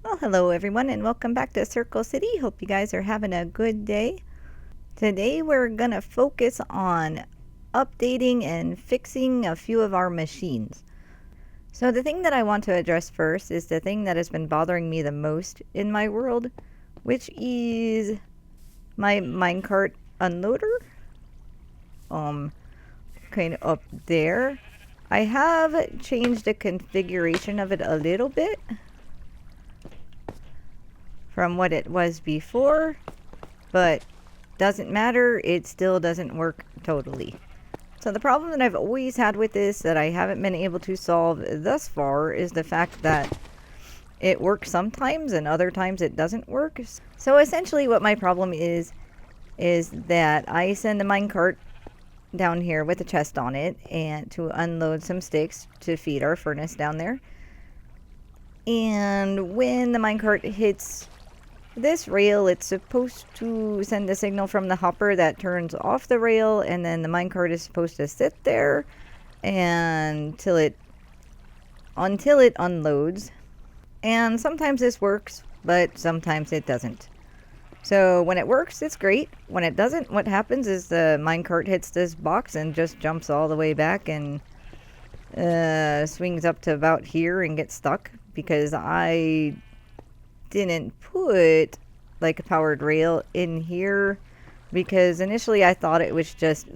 Well, hello everyone and welcome back to Circle City. Hope you guys are having a good day. Today we're going to focus on updating and fixing a few of our machines. So the thing that I want to address first is the thing that has been bothering me the most in my world, which is my minecart unloader. Kind of up there. I have changed the configuration of it a little bit from what it was before, but doesn't matter, it still doesn't work totally. So the problem that I've always had with this that I haven't been able to solve thus far is the fact that it works sometimes and other times it doesn't work. So essentially what my problem is that I send the minecart down here with a chest on it and to unload some sticks to feed our furnace down there. And when the minecart hits this rail, it's supposed to send a signal from the hopper that turns off the rail, and then the minecart is supposed to sit there until it unloads. And sometimes this works, but sometimes it doesn't. So when it works, it's great. When it doesn't, what happens is the minecart hits this box and just jumps all the way back and swings up to about here and gets stuck because I didn't put like a powered rail in here, because initially I thought it was just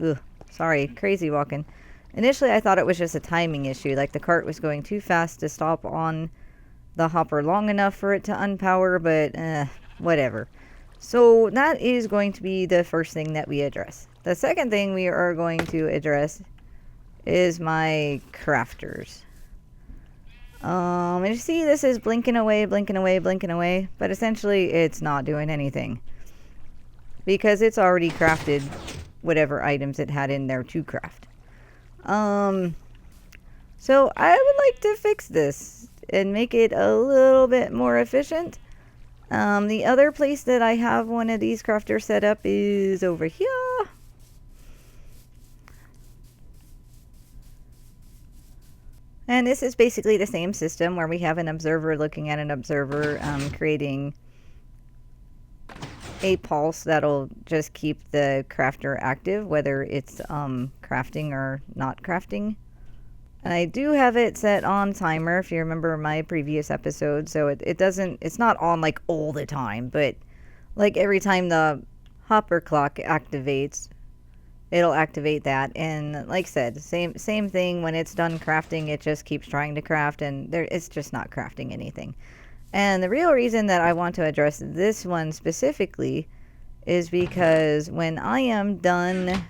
crazy walking. Initially I thought it was just a timing issue, like the cart was going too fast to stop on the hopper long enough for it to unpower, but whatever. So that is going to be the first thing that we address. The second thing we are going to address is my crafters. And you see this is blinking away, but essentially it's not doing anything because it's already crafted whatever items it had in there to craft. So I would like to fix this and make it a little bit more efficient. The other place that I have one of these crafters set up is over here. And this is basically the same system where we have an observer looking at an observer, creating a pulse that'll just keep the crafter active, whether it's crafting or not crafting. I do have it set on timer, if you remember my previous episode, so it's not on like all the time, but like every time the hopper clock activates, it'll activate that. And like I said, same thing, when it's done crafting, it just keeps trying to craft, and it's just not crafting anything. And the real reason that I want to address this one specifically is because when I am done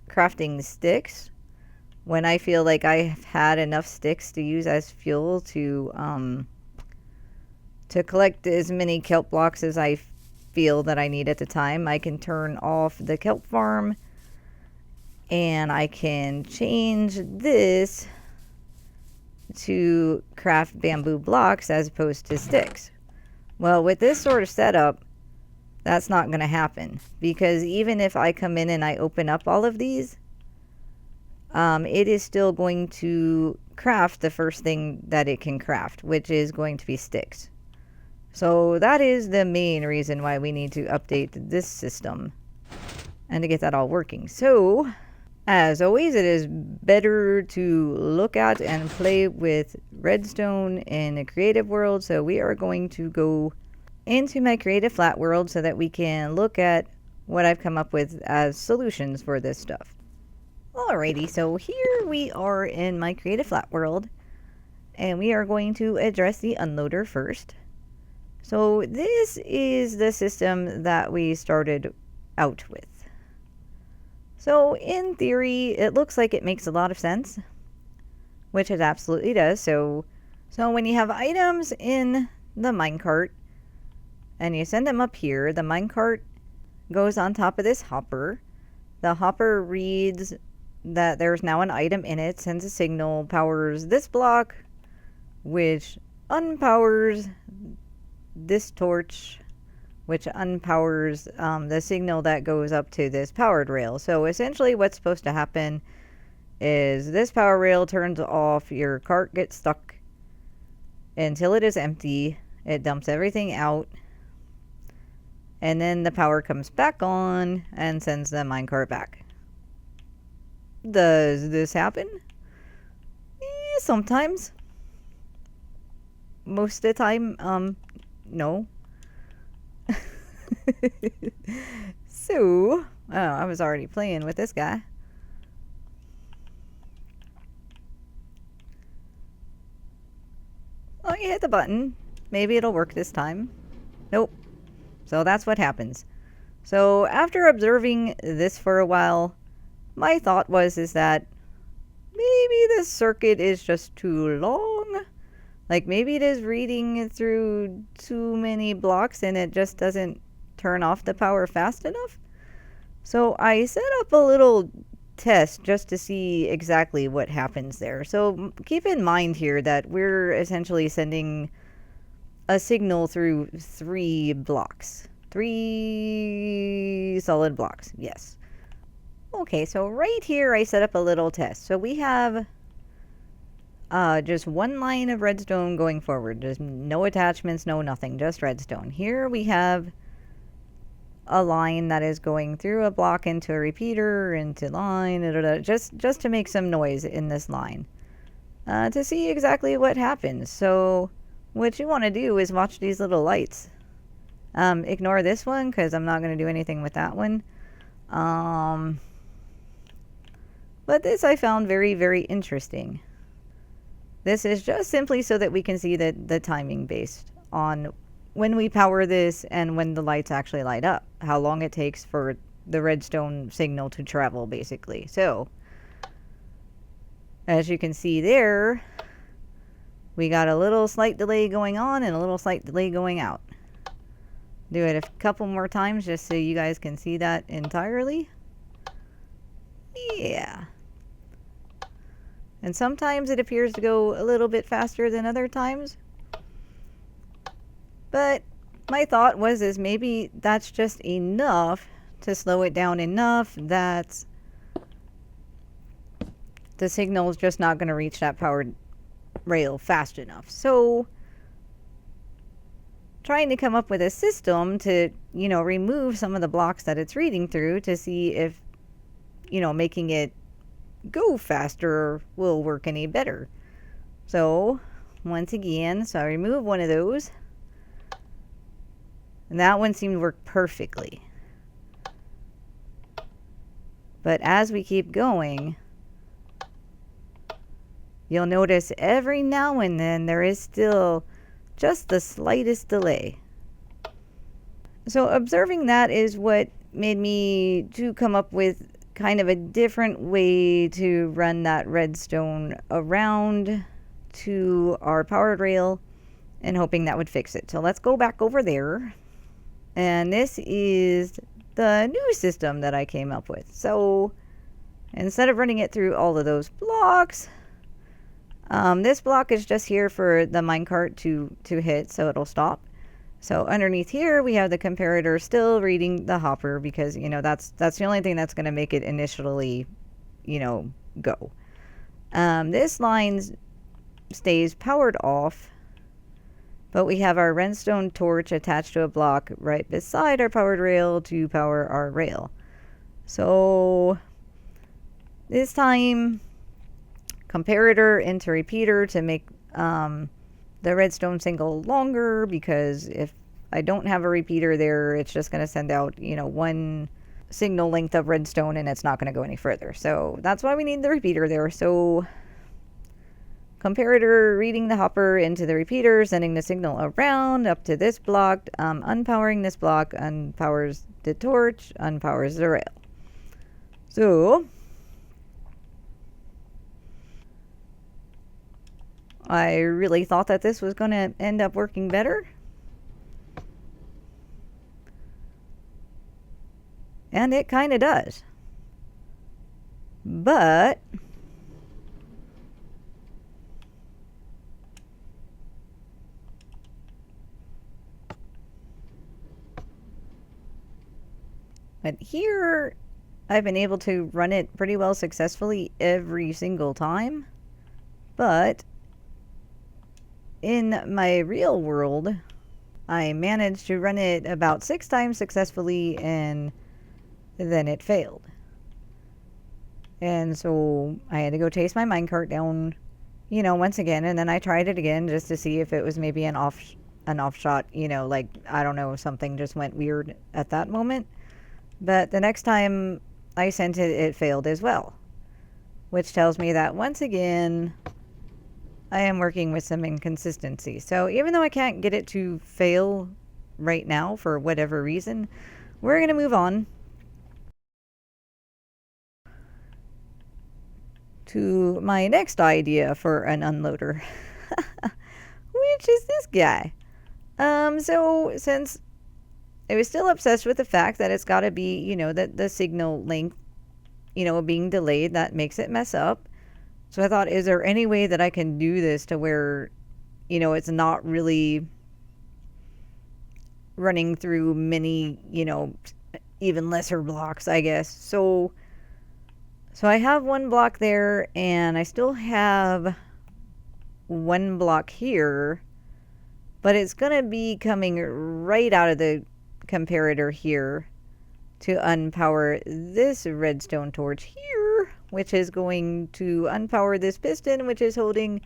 crafting sticks, when I feel like I've had enough sticks to use as fuel to collect as many kelp blocks as I feel that I need at the time, I can turn off the kelp farm and I can change this to craft bamboo blocks as opposed to sticks. Well, with this sort of setup, that's not going to happen, because even if I come in and I open up all of these, it is still going to craft the first thing that it can craft, which is going to be sticks. So that is the main reason why we need to update this system and to get that all working. So as always, it is better to look at and play with redstone in a creative world. So we are going to go into my creative flat world so that we can look at what I've come up with as solutions for this stuff. Alrighty, so here we are in my creative flat world, and we are going to address the unloader first. So this is the system that we started out with. So in theory, it looks like it makes a lot of sense, which it absolutely does. So when you have items in the minecart and you send them up here, the minecart goes on top of this hopper. The hopper reads that there's now an item in it, sends a signal, powers this block, which unpowers this torch, which unpowers the signal that goes up to this powered rail. So essentially what's supposed to happen is this power rail turns off, your cart gets stuck until it is empty, It dumps everything out. And then the power comes back on and sends the minecart back. Does this happen? Sometimes. Most of the time, no. So, oh, I was already playing with this guy. Oh, you hit the button. Maybe it'll work this time. Nope. So that's what happens. So after observing this for a while, my thought is that maybe this circuit is just too long. Like maybe it is reading through too many blocks and it just doesn't turn off the power fast enough. So I set up a little test just to see exactly what happens there. So keep in mind here that we're essentially sending a signal through 3 blocks. 3 solid blocks, yes. Okay, so right here I set up a little test. So we have just 1 line of redstone going forward. There's no attachments, no nothing, just redstone. Here we have a line that is going through a block into a repeater, into line, just to make some noise in this line. To see exactly what happens. So what you want to do is watch these little lights. Ignore this one because I'm not going to do anything with that one. But this I found very, very interesting. This is just simply so that we can see the timing based on when we power this and when the lights actually light up. How long it takes for the redstone signal to travel, basically. So, as you can see there, we got a little slight delay going on and a little slight delay going out. Do it a couple more times just so you guys can see that entirely. Yeah. And sometimes it appears to go a little bit faster than other times. But my thought is maybe that's just enough to slow it down enough that the signal is just not going to reach that powered rail fast enough. So trying to come up with a system to, remove some of the blocks that it's reading through to see if, making it go faster will work any better. So once again, I remove one of those. And that one seemed to work perfectly. But as we keep going, you'll notice every now and then there is still just the slightest delay. So observing that is what made me to come up with kind of a different way to run that redstone around to our powered rail and hoping that would fix it. So let's go back over there. And this is the new system that I came up with. So instead of running it through all of those blocks, this block is just here for the minecart to hit, so it'll stop. So underneath here, we have the comparator still reading the hopper because, that's the only thing that's going to make it initially, go. This line stays powered off, but we have our redstone torch attached to a block right beside our powered rail to power our rail. So this time, comparator into repeater to make the redstone signal longer, because if I don't have a repeater there, it's just going to send out, one signal length of redstone and it's not going to go any further. So that's why we need the repeater there. So comparator reading the hopper into the repeater, sending the signal around up to this block, unpowering this block, unpowers the torch, unpowers the rail. So I really thought that this was going to end up working better. And it kind of does. But here, I've been able to run it pretty well successfully every single time. But in my real world, I managed to run it about 6 times successfully, and then it failed. And so I had to go chase my minecart down, once again, and then I tried it again just to see if it was maybe an off shot, like, I don't know, something just went weird at that moment. But the next time I sent it, it failed as well, which tells me that once again I am working with some inconsistency. So even though I can't get it to fail right now for whatever reason, we're going to move on to my next idea for an unloader, which is this guy. So since I was still obsessed with the fact that it's got to be, that the signal length, being delayed, that makes it mess up. So I thought, is there any way that I can do this to where, it's not really running through many, even lesser blocks, I guess. So I have one block there, and I still have one block here, but it's going to be coming right out of the comparator here to unpower this redstone torch here, which is going to unpower this piston, which is holding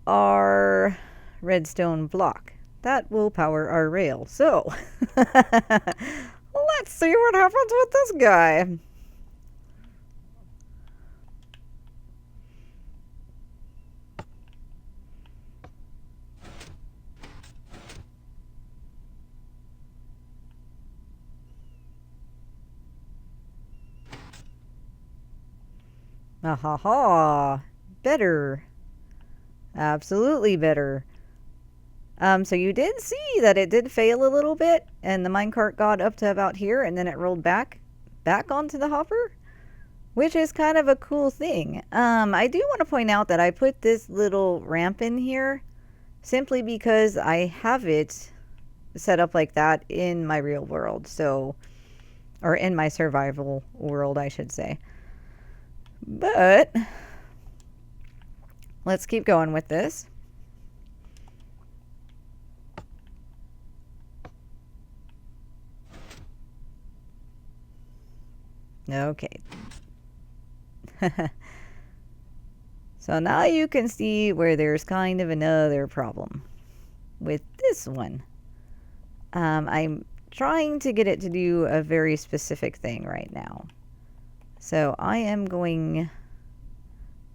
our redstone block. That will power our rail. So, let's see what happens with this guy. Ahaha, better. Absolutely better. So you did see that it did fail a little bit, and the minecart got up to about here, and then it rolled back onto the hopper, which is kind of a cool thing. I do want to point out that I put this little ramp in here simply because I have it set up like that in my real world, or in my survival world, I should say. But let's keep going with this. Okay. So now you can see where there's kind of another problem with this one. I'm trying to get it to do a very specific thing right now. So I am going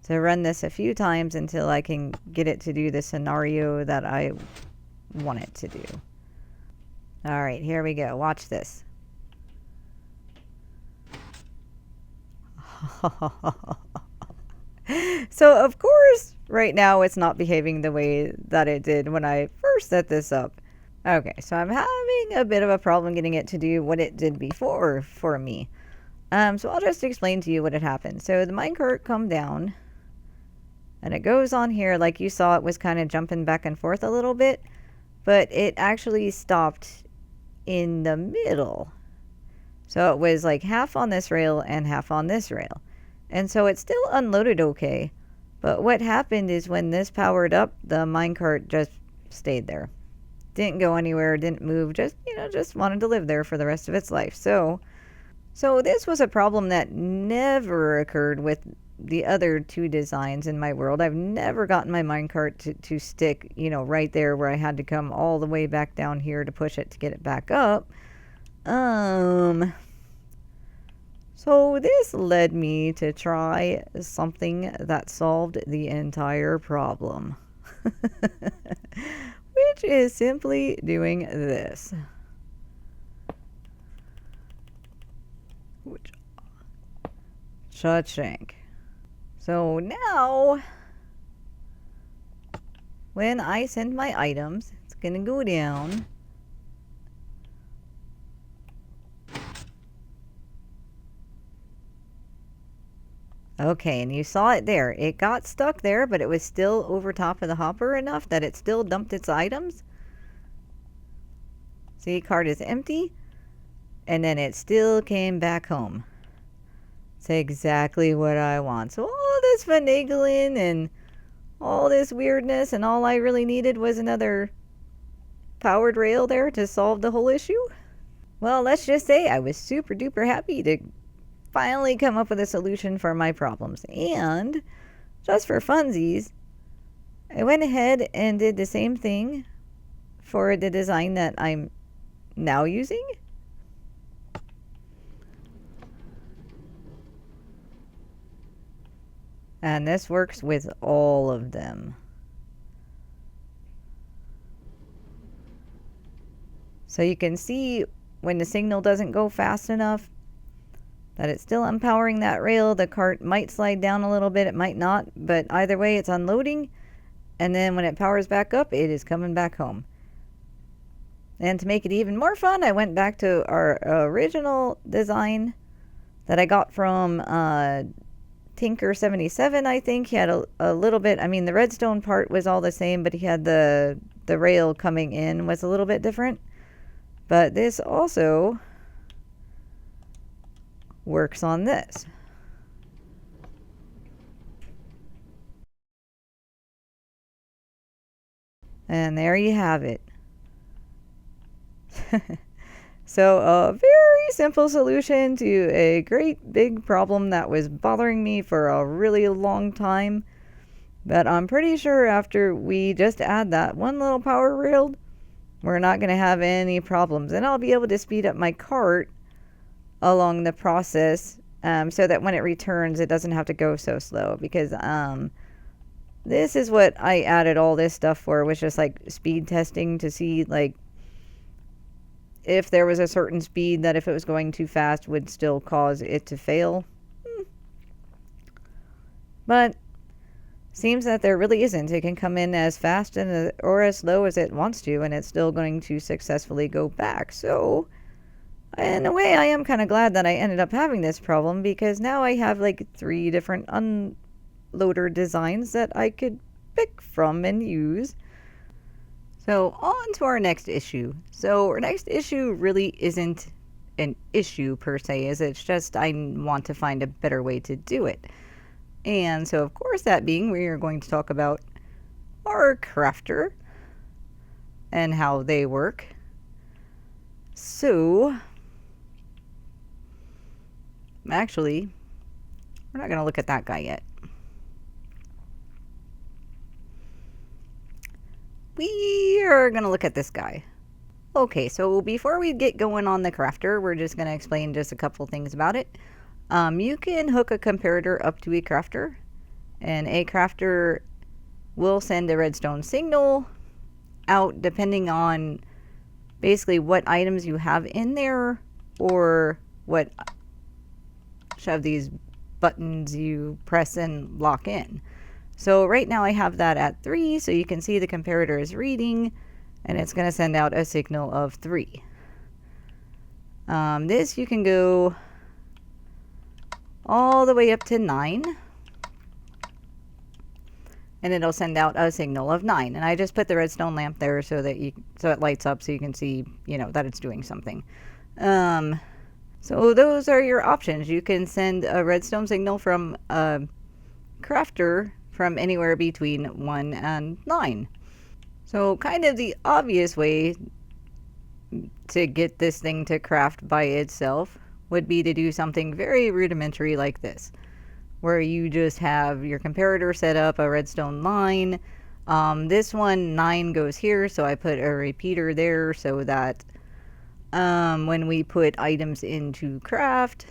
to run this a few times until I can get it to do the scenario that I want it to do. All right, here we go. Watch this. So, of course, right now it's not behaving the way that it did when I first set this up. Okay, so I'm having a bit of a problem getting it to do what it did before for me. So I'll just explain to you what had happened. So the minecart come down, and it goes on here. Like you saw, it was kind of jumping back and forth a little bit, but it actually stopped in the middle. So it was like half on this rail and half on this rail. And so it still unloaded okay. But what happened is when this powered up, the minecart just stayed there. Didn't go anywhere, didn't move, just wanted to live there for the rest of its life. So this was a problem that never occurred with the other two designs in my world. I've never gotten my minecart to stick, right there where I had to come all the way back down here to push it to get it back up. So this led me to try something that solved the entire problem. Which is simply doing this. Cha-ching. So now, when I send my items, it's gonna go down. Okay, and you saw it there. It got stuck there, but it was still over top of the hopper enough that it still dumped its items. See, cart is empty, and then it still came back home. It's exactly what I want. So all this finagling and all this weirdness, and all I really needed was another powered rail there to solve the whole issue? Well, let's just say I was super duper happy to finally come up with a solution for my problems. And just for funsies, I went ahead and did the same thing for the design that I'm now using. And this works with all of them. So you can see when the signal doesn't go fast enough that it's still empowering that rail. The cart might slide down a little bit, it might not, but either way it's unloading, and then when it powers back up, it is coming back home. And to make it even more fun, I went back to our original design that I got from Tinker77, I think. He had a little bit, I mean, the redstone part was all the same, but he had the rail coming in was a little bit different. But this also works on this. And there you have it. So a very simple solution to a great big problem that was bothering me for a really long time. But I'm pretty sure after we just add that one little power rail, we're not going to have any problems. And I'll be able to speed up my cart along the process so that when it returns, it doesn't have to go so slow. Because this is what I added all this stuff for, was just like speed testing to see like if there was a certain speed that if it was going too fast would still cause it to fail. But seems that there really isn't. It can come in as fast and or as slow as it wants to, and it's still going to successfully go back. So in a way, I am kind of glad that I ended up having this problem, because now I have like 3 different unloader designs that I could pick from and use. So on to our next issue. So our next issue really isn't an issue per se, it's just I want to find a better way to do it. And so of course, that being, we are going to talk about our crafter and how they work. So actually, we're not going to look at that guy yet. We are going to look at this guy. Okay, so before we get going on the crafter, we're just going to explain just a couple things about it. You can hook a comparator up to a crafter, and a crafter will send a redstone signal out depending on basically what items you have in there, or what of these buttons you press and lock in. So right now I have that at 3, so you can see the comparator is reading, and it's going to send out a signal of 3. This you can go all the way up to 9, and it'll send out a signal of 9. And I just put the redstone lamp there so that so it lights up, so you can see, that it's doing something. So those are your options. You can send a redstone signal from a crafter from anywhere between 1 and 9. So kind of the obvious way to get this thing to craft by itself would be to do something very rudimentary like this, where you just have your comparator set up, a redstone line. This one, 9 goes here, so I put a repeater there so that when we put items into craft,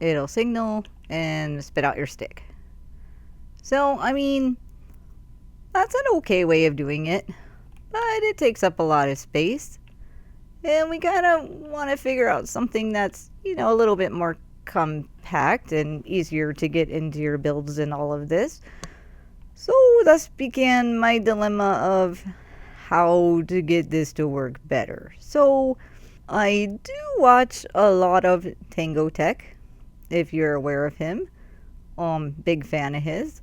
it'll signal and spit out your stick. So, I mean, that's an okay way of doing it, but it takes up a lot of space. And we kind of want to figure out something that's, a little bit more compact and easier to get into your builds and all of this. So thus began my dilemma of how to get this to work better. So I do watch a lot of Tango Tech, if you're aware of him. Big fan of his.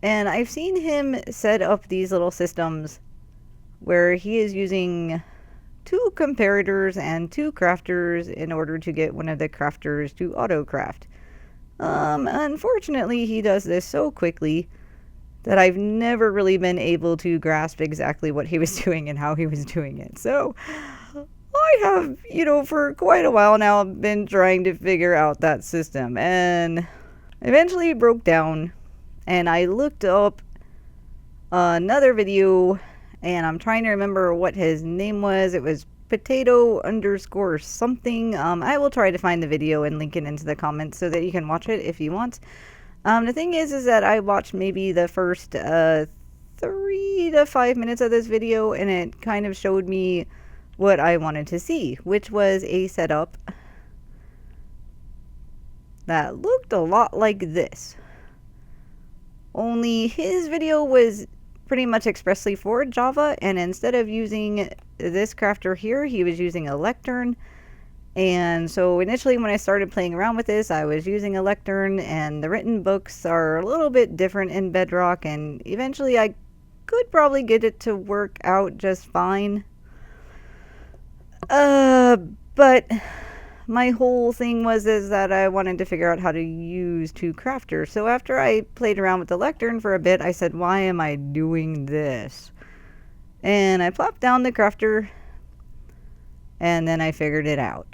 And I've seen him set up these little systems where he is using 2 comparators and 2 crafters in order to get one of the crafters to auto craft. Unfortunately, he does this so quickly that I've never really been able to grasp exactly what he was doing and how he was doing it. So I have, for quite a while now been trying to figure out that system, and eventually it broke down, and I looked up another video, and I'm trying to remember what his name was. It was potato underscore something. I will try to find the video and link it into the comments so that you can watch it if you want. The thing is that I watched maybe the first 3 to 5 minutes of this video, and it kind of showed me what I wanted to see, which was a setup that looked a lot like this. Only his video was pretty much expressly for Java, and instead of using this crafter here, he was using a lectern. And so initially when I started playing around with this, I was using a lectern, and the written books are a little bit different in Bedrock, and eventually I could probably get it to work out just fine. But my whole thing was that I wanted to figure out how to use two crafters. So after I played around with the lectern for a bit, I said, why am I doing this? And I plopped down the crafter, and then I figured it out.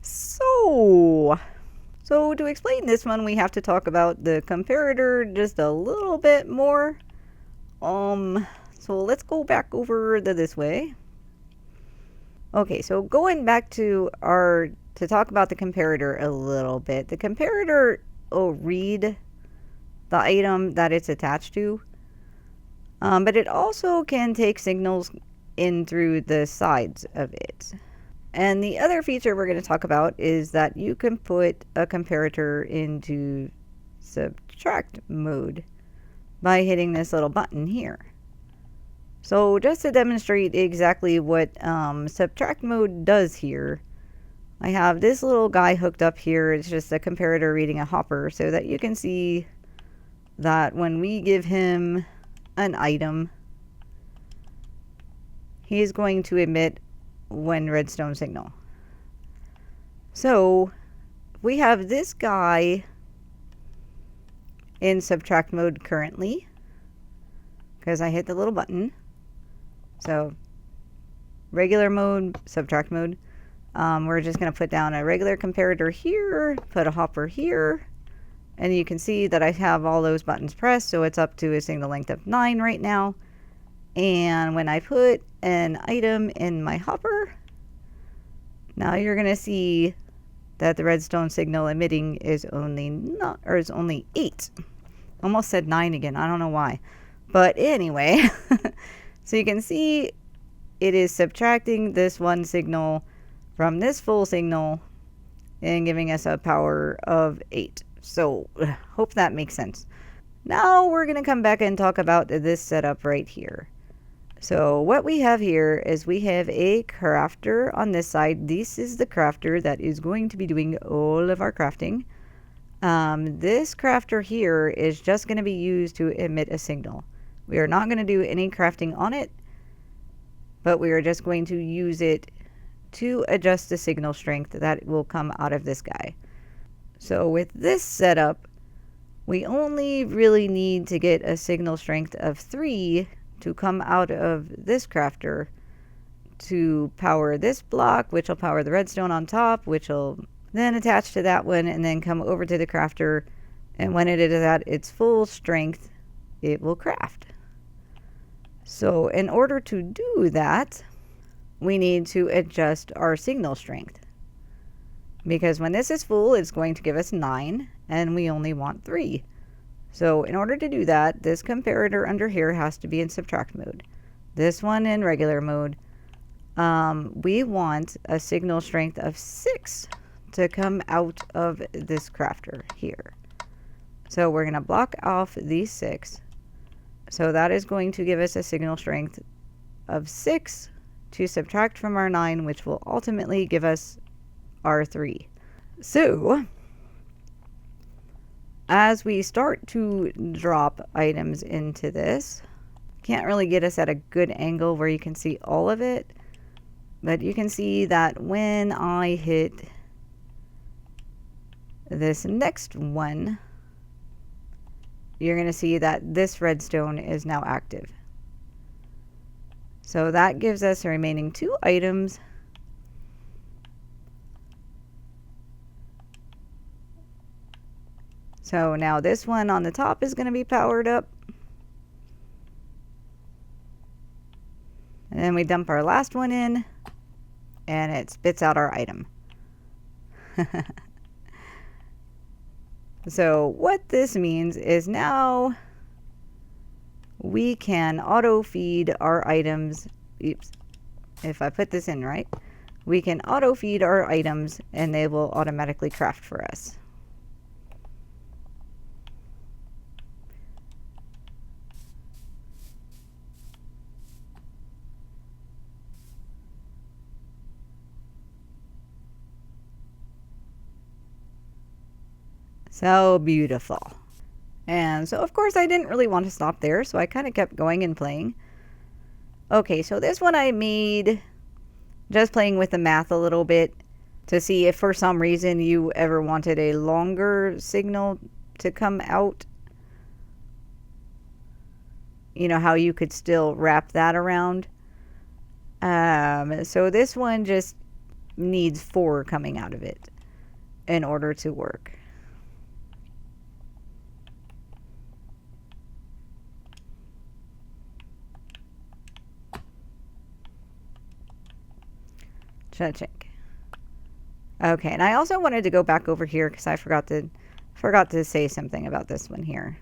So to explain this one, we have to talk about the comparator just a little bit more. So let's go back over this way. Okay, so going back to talk about the comparator a little bit. The comparator will read the item that it's attached to, but it also can take signals in through the sides of it. And the other feature we're going to talk about is that you can put a comparator into subtract mode by hitting this little button here. So just to demonstrate exactly what subtract mode does here, I have this little guy hooked up here. It's just a comparator reading a hopper, so that you can see that when we give him an item, he is going to emit one redstone signal. So we have this guy in subtract mode currently, because I hit the little button. So regular mode, subtract mode. We're just going to put down a regular comparator here, put a hopper here, and you can see that I have all those buttons pressed, so it's up to a signal length of 9 right now. And when I put an item in my hopper, now you're going to see that the redstone signal emitting is only 8. Almost said 9 again. I don't know why. But anyway, so you can see it is subtracting this one signal from this full signal and giving us a power of 8. So hope that makes sense. Now we're going to come back and talk about this setup right here. So what we have here is we have a crafter on this side. This is the crafter that is going to be doing all of our crafting. This crafter here is just going to be used to emit a signal. We are not going to do any crafting on it, but we are just going to use it to adjust the signal strength that will come out of this guy. So with this setup, we only really need to get a signal strength of 3 to come out of this crafter to power this block, which will power the redstone on top, which will then attach to that one and then come over to the crafter. And when it is at its full strength, it will craft. So in order to do that, we need to adjust our signal strength. Because when this is full, it's going to give us 9, and we only want 3. So in order to do that, this comparator under here has to be in subtract mode. This one in regular mode. We want a signal strength of 6 to come out of this crafter here. So we're going to block off these 6. So that is going to give us a signal strength of 6 to subtract from our 9, which will ultimately give us our 3. So as we start to drop items into this, can't really get us at a good angle where you can see all of it, but you can see that when I hit this next one, you're going to see that this redstone is now active. So that gives us the remaining 2 items. So now this one on the top is going to be powered up. And then we dump our last one in, and it spits out our item. So what this means is now we can auto feed our items. Oops. If I put this in right, we can auto feed our items and they will automatically craft for us. So beautiful. And so of course I didn't really want to stop there, so I kind of kept going and playing. Okay, so this one I made just playing with the math a little bit to see if for some reason you ever wanted a longer signal to come out. You know, how you could still wrap that around. So this one just needs 4 coming out of it in order to work. Check. Okay, and I also wanted to go back over here because I forgot to say something about this one here.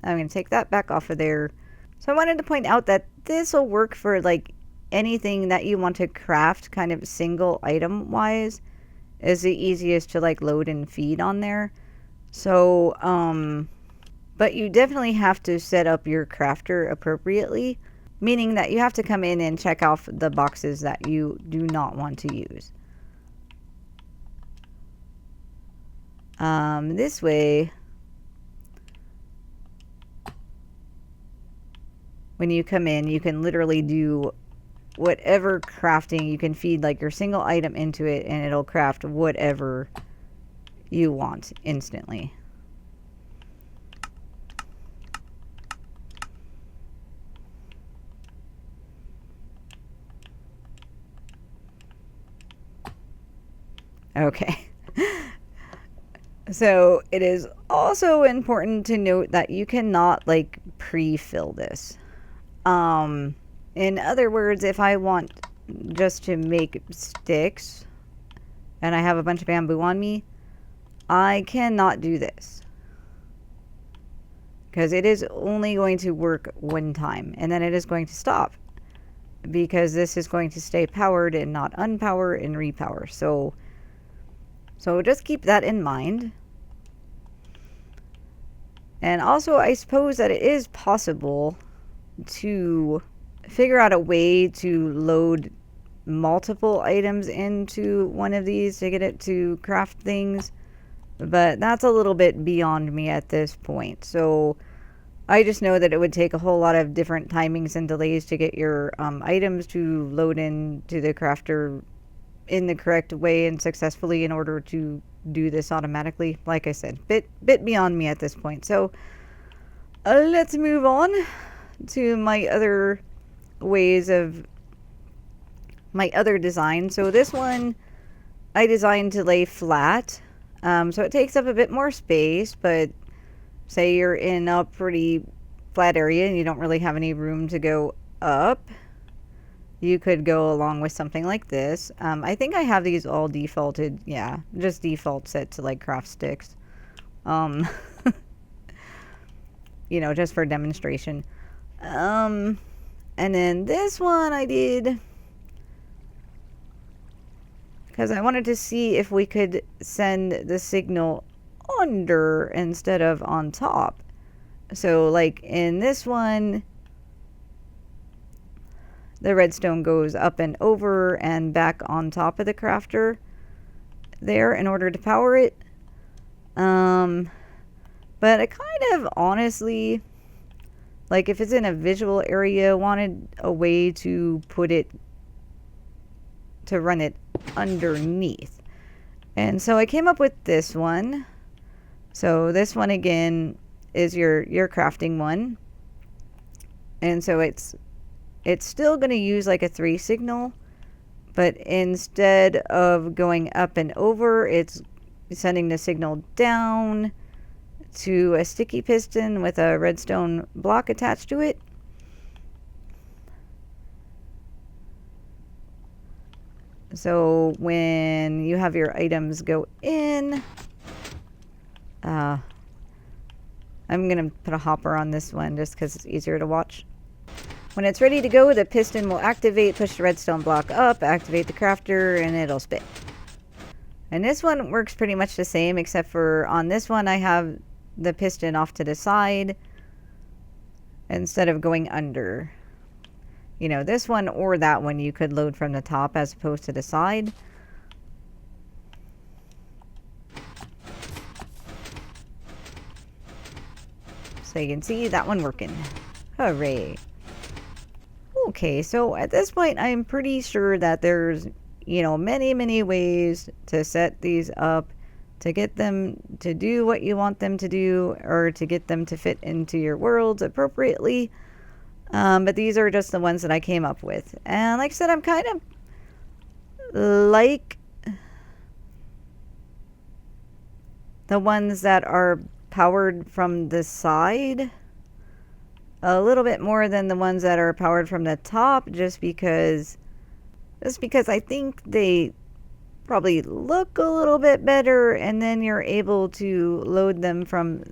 I'm going to take that back off of there. So I wanted to point out that this will work for like anything that you want to craft kind of single item wise is the easiest to like load and feed on there. So, but you definitely have to set up your crafter appropriately. Meaning that you have to come in and check off the boxes that you do not want to use. This way, when you come in, you can literally do whatever crafting. You can feed like your single item into it and it'll craft whatever you want instantly. Okay. So it is also important to note that you cannot like pre-fill this. In other words, if I want just to make sticks and I have a bunch of bamboo on me, I cannot do this. Because it is only going to work one time and then it is going to stop. Because this is going to stay powered and not unpower and repower. So just keep that in mind. And also, I suppose that it is possible to figure out a way to load multiple items into one of these to get it to craft things. But that's a little bit beyond me at this point. So I just know that it would take a whole lot of different timings and delays to get your items to load into the crafter in the correct way and successfully in order to do this automatically. Like I said, bit beyond me at this point. So let's move on to my other ways of my other design. So this one I designed to lay flat, so it takes up a bit more space, but say you're in a pretty flat area and you don't really have any room to go up, you could go along with something like this. I think I have these all defaulted. Yeah, just default set to like craft sticks. You know, just for demonstration. And then this one I did because I wanted to see if we could send the signal under instead of on top. So like in this one, the redstone goes up and over and back on top of the crafter there in order to power it. But I kind of honestly, like if it's in a visual area, wanted a way to put it, to run it underneath. And so I came up with this one. So this one again is your crafting one. And so it's still going to use like a 3 signal, but instead of going up and over, it's sending the signal down to a sticky piston with a redstone block attached to it. So when you have your items go in, I'm going to put a hopper on this one just because it's easier to watch. When it's ready to go, the piston will activate, push the redstone block up, activate the crafter, and it'll spit. And this one works pretty much the same, except for on this one I have the piston off to the side instead of going under. You know, this one or that one you could load from the top as opposed to the side. So you can see that one working. Hooray. Okay, so at this point I'm pretty sure that there's, you know, many ways to set these up to get them to do what you want them to do, or to get them to fit into your worlds appropriately. But these are just the ones that I came up with. And like I said, I'm kind of like the ones that are powered from the side a little bit more than the ones that are powered from the top, just because I think they probably look a little bit better, and then you're able to load them from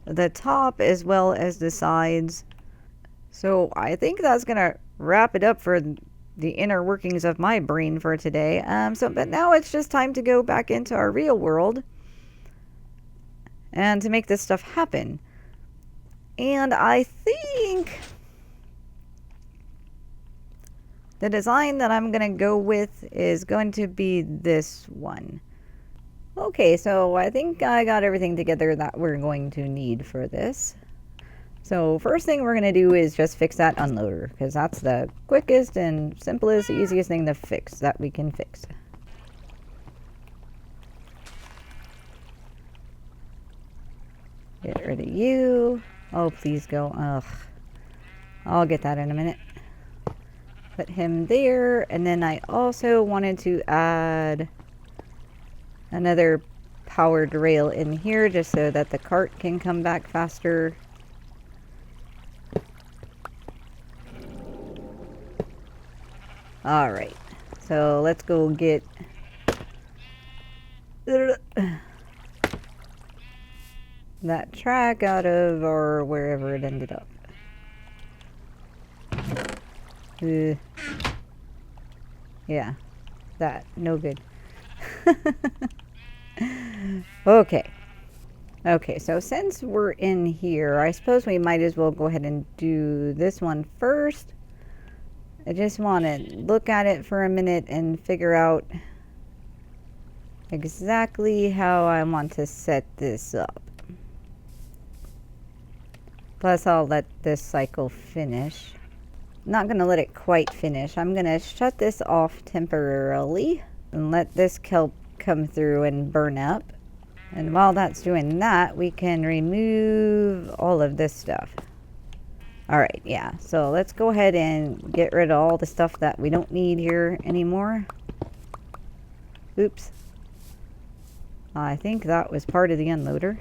the top as well as the sides. So I think that's gonna wrap it up for the inner workings of my brain for today. But now it's just time to go back into our real world and to make this stuff happen. And I think the design that I'm going to go with is going to be this one. Okay, so I think I got everything together that we're going to need for this. So first thing we're going to do is just fix that unloader, because that's the quickest and simplest, easiest thing to fix that we can fix. Get rid of you. Oh, please go. Ugh. I'll get that in a minute. Put him there, and then I also wanted to add another powered rail in here just so that the cart can come back faster. Alright, so let's go get that track out of, or wherever it ended up. Yeah, that, no good. Okay, so since we're in here, I suppose we might as well go ahead and do this one first. I just want to look at it for a minute and figure out exactly how I want to set this up. Plus, I'll let this cycle finish. Not going to let it quite finish. I'm going to shut this off temporarily and let this kelp come through and burn up. And while that's doing that, we can remove all of this stuff. Alright, yeah. So let's go ahead and get rid of all the stuff that we don't need here anymore. Oops. I think that was part of the unloader.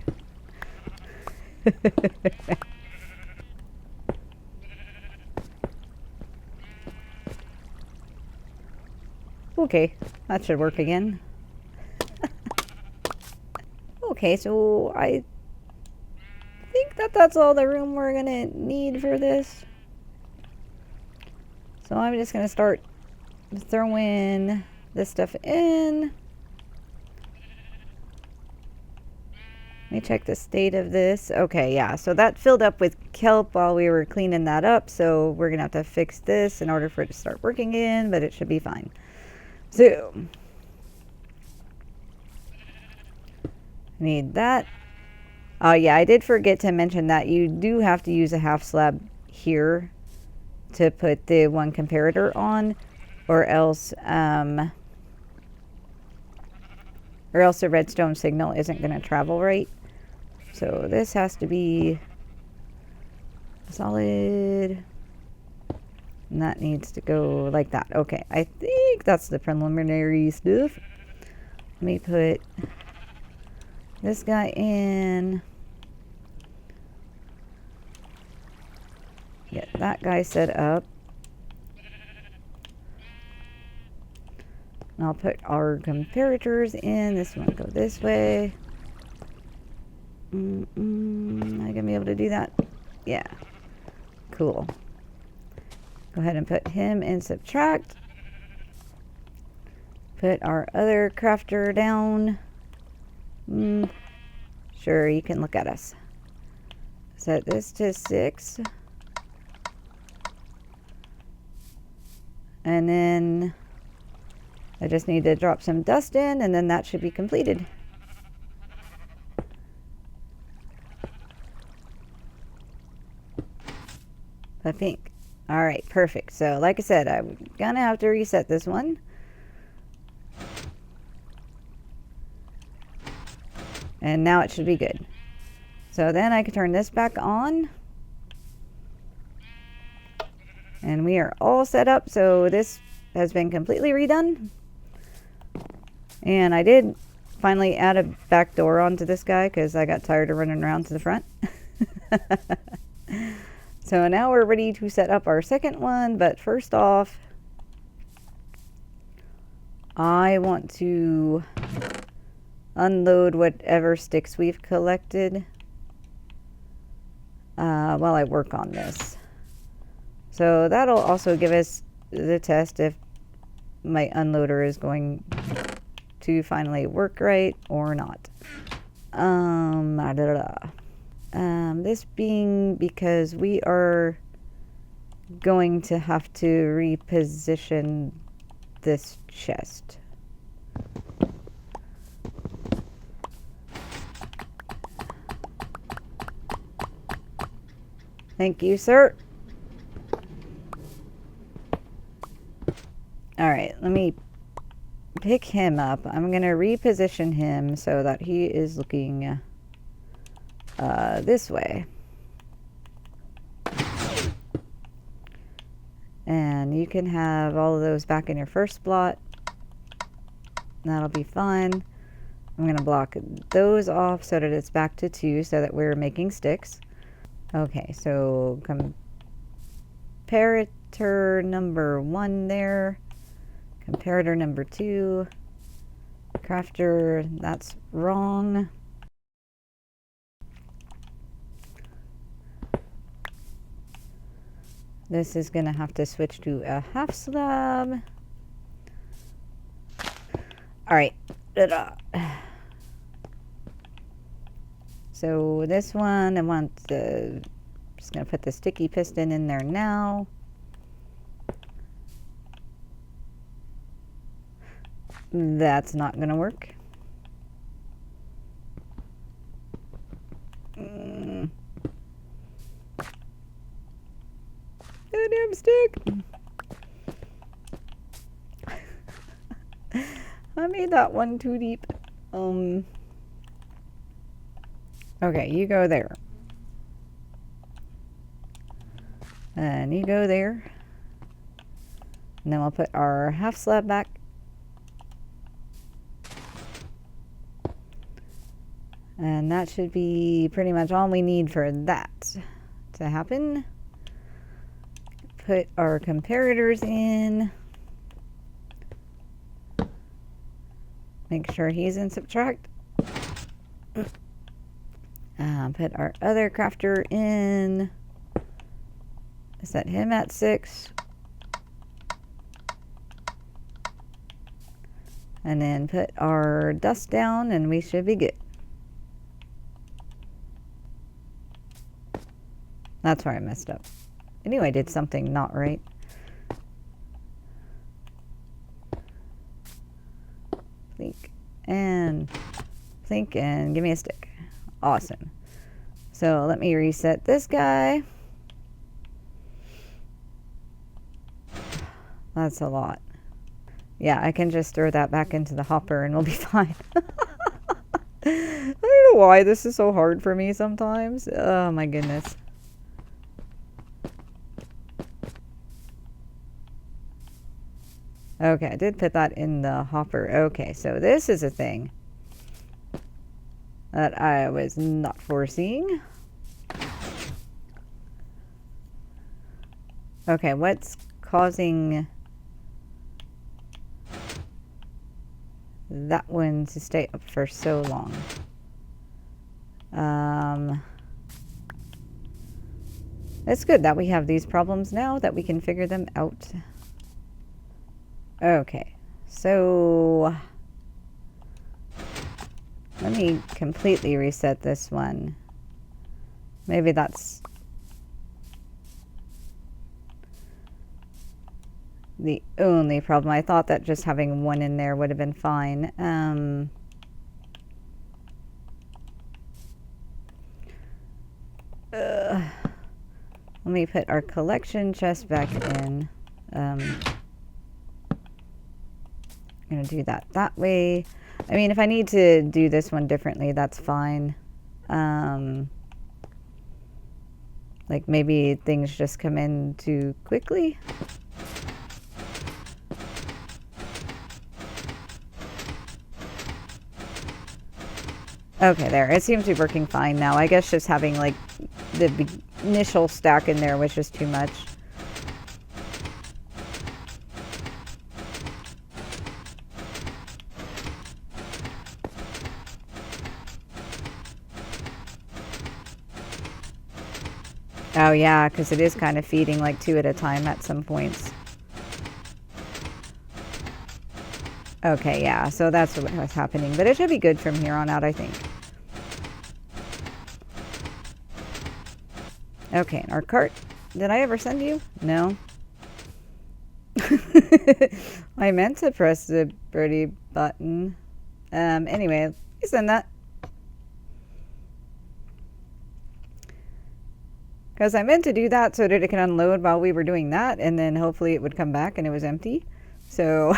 Okay, that should work again. Okay, so I think that's all the room we're gonna need for this. So I'm just gonna start throwing this stuff in. Let me check the state of this. Okay, yeah, so that filled up with kelp while we were cleaning that up, so we're gonna have to fix this in order for it to start working again, but it should be fine. So, need that. Yeah, I did forget to mention that you do have to use a half slab here to put the one comparator on, or else the redstone signal isn't going to travel right. So this has to be solid. And that needs to go like that. Okay, I think that's the preliminary stuff. Let me put this guy in. Get that guy set up. And I'll put our comparators in. This one go this way. Am I gonna be able to do that? Yeah. Cool. Go ahead and put him in subtract. Put our other crafter down. Sure, you can look at us. Set this to 6. And then I just need to drop some dust in, and then that should be completed. I think. All right, perfect. So like I said, I'm gonna have to reset this one. And now it should be good. So then I can turn this back on. And we are all set up. So this has been completely redone. And I did finally add a back door onto this guy because I got tired of running around to the front. So now we're ready to set up our second one, but first off, I want to unload whatever sticks we've collected while I work on this. So that'll also give us the test if my unloader is going to finally work right or not. This being because we are going to have to reposition this chest. Thank you, sir. All right, let me pick him up. I'm going to reposition him so that he is looking this way. And you can have all of those back in your first slot. That'll be fine. I'm going to block those off so that it's back to 2 so that we're making sticks. Okay, so comparator number 1 there. Comparator number 2. Crafter, that's wrong. This is going to have to switch to a half slab. All right. So this one, I want the, just going to put the sticky piston in there now. That's not going to work. Goddamn stick. I made that one too deep. Okay, you go there. And you go there. And then we'll put our half slab back. And that should be pretty much all we need for that to happen. Put our comparators in. Make sure he's in subtract. Put our other crafter in. Set him at 6. And then put our dust down and we should be good. That's where I messed up. I knew I did something not right. Think and give me a stick. Awesome. So let me reset this guy. That's a lot. Yeah, I can just throw that back into the hopper and we'll be fine. I don't don't know why this is so hard for me sometimes. Oh my goodness. Okay, I did put that in the hopper. Okay, so this is a thing that I was not foreseeing. Okay, what's causing that one to stay up for so long? It's good that we have these problems now, that we can figure them out. Okay, so let me completely reset this one. Maybe that's the only problem. I thought that just having one in there would have been fine. Let me put our collection chest back in. I'm gonna do that way. I mean, if I need to do this one differently, that's fine. Like maybe things just come in too quickly. Okay, there. It seems to be working fine now. I guess just having like the initial stack in there was just too much. Oh yeah, because it is kind of feeding like 2 at a time at some points. Okay, yeah, so that's what was happening. But it should be good from here on out, I think. Okay, our cart. Did I ever send you? No. I meant to press the birdie button. Anyway, you send that. Because I meant to do that so that it can unload while we were doing that, and then hopefully it would come back and it was empty. So,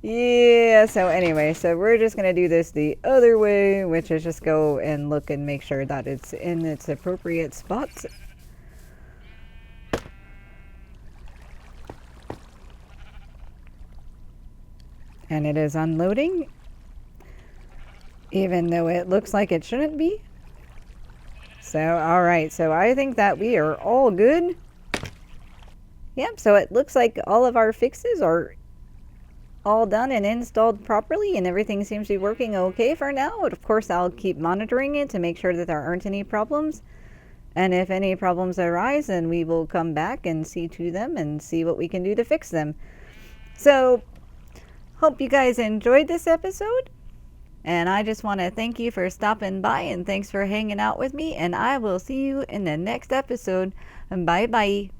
yeah, so anyway, so we're just going to do this the other way, which is just go and look and make sure that it's in its appropriate spots. And it is unloading, even though it looks like it shouldn't be. So, alright, so I think that we are all good. Yep, so it looks like all of our fixes are all done and installed properly, and everything seems to be working okay for now. But of course, I'll keep monitoring it to make sure that there aren't any problems. And if any problems arise, then we will come back and see to them and see what we can do to fix them. So, hope you guys enjoyed this episode. And I just want to thank you for stopping by, and thanks for hanging out with me. And I will see you in the next episode. Bye bye.